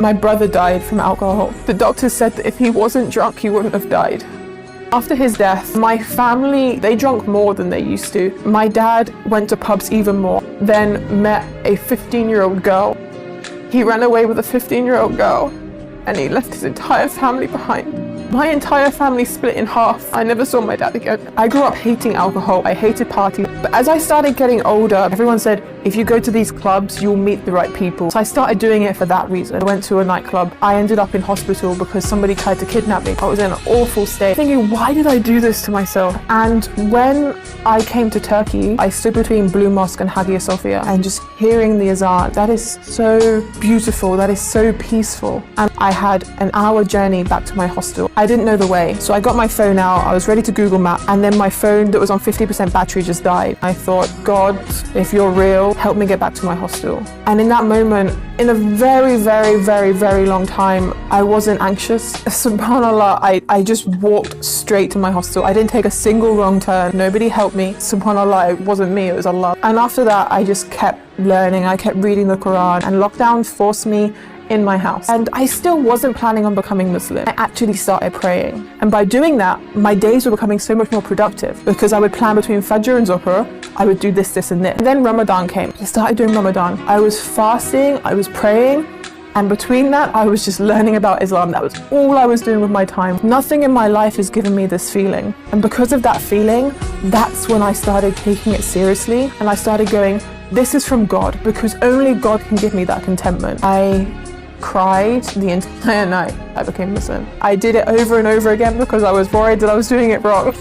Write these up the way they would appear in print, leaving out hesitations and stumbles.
My brother died from alcohol. The doctors said that if he wasn't drunk, he wouldn't have died. After his death, my family, they drank more than they used to. My dad went to pubs even more, then met a 15-year-old girl. He ran away with a 15-year-old girl, and he left his entire family behind. My entire family split in half. I never saw my dad again. I grew up hating alcohol. I hated parties. But as I started getting older, everyone said, if you go to these clubs, you'll meet the right people. So I started doing it for that reason. I went to a nightclub. I ended up in hospital because somebody tried to kidnap me. I was in an awful state, thinking, why did I do this to myself? And when I came to Turkey, I stood between Blue Mosque and Hagia Sophia, and just hearing the azan, that is so beautiful, that is so peaceful. And I had an hour journey back to my hostel. I didn't know the way, so I got my phone out, I was ready to Google Map, and then my phone that was on 50% battery just died. I thought, God, if you're real, help me get back to my hostel. And in that moment, in a very, very, very, very long time, I wasn't anxious. SubhanAllah, I just walked straight to my hostel. I didn't take a single wrong turn. Nobody helped me. SubhanAllah, it wasn't me, it was Allah. And after that, I just kept learning. I kept reading the Quran, and lockdown forced me in my house. And I still wasn't planning on becoming Muslim. I actually started praying. And by doing that, my days were becoming so much more productive because I would plan between Fajr and Zuhr. I would do this, this, and this. And then Ramadan came. I started doing Ramadan. I was fasting, I was praying, and between that, I was just learning about Islam. That was all I was doing with my time. Nothing in my life has given me this feeling. And because of that feeling, that's when I started taking it seriously. And I started going, this is from God, because only God can give me that contentment. I cried the entire night I became Muslim. I did it over and over again because I was worried that I was doing it wrong.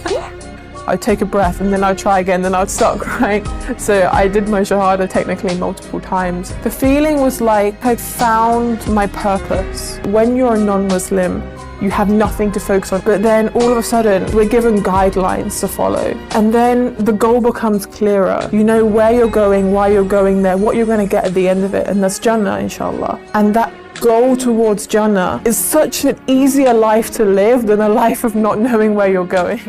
I'd take a breath and then I'd try again, then I'd start crying. So I did my Shahada technically multiple times. The feeling was like I'd found my purpose. When you're a non-Muslim, you have nothing to focus on, but then all of a sudden we're given guidelines to follow, and then the goal becomes clearer. You know where you're going, why you're going there, what you're going to get at the end of it, and that's Jannah, inshallah. And that goal towards Jannah is such an easier life to live than a life of not knowing where you're going.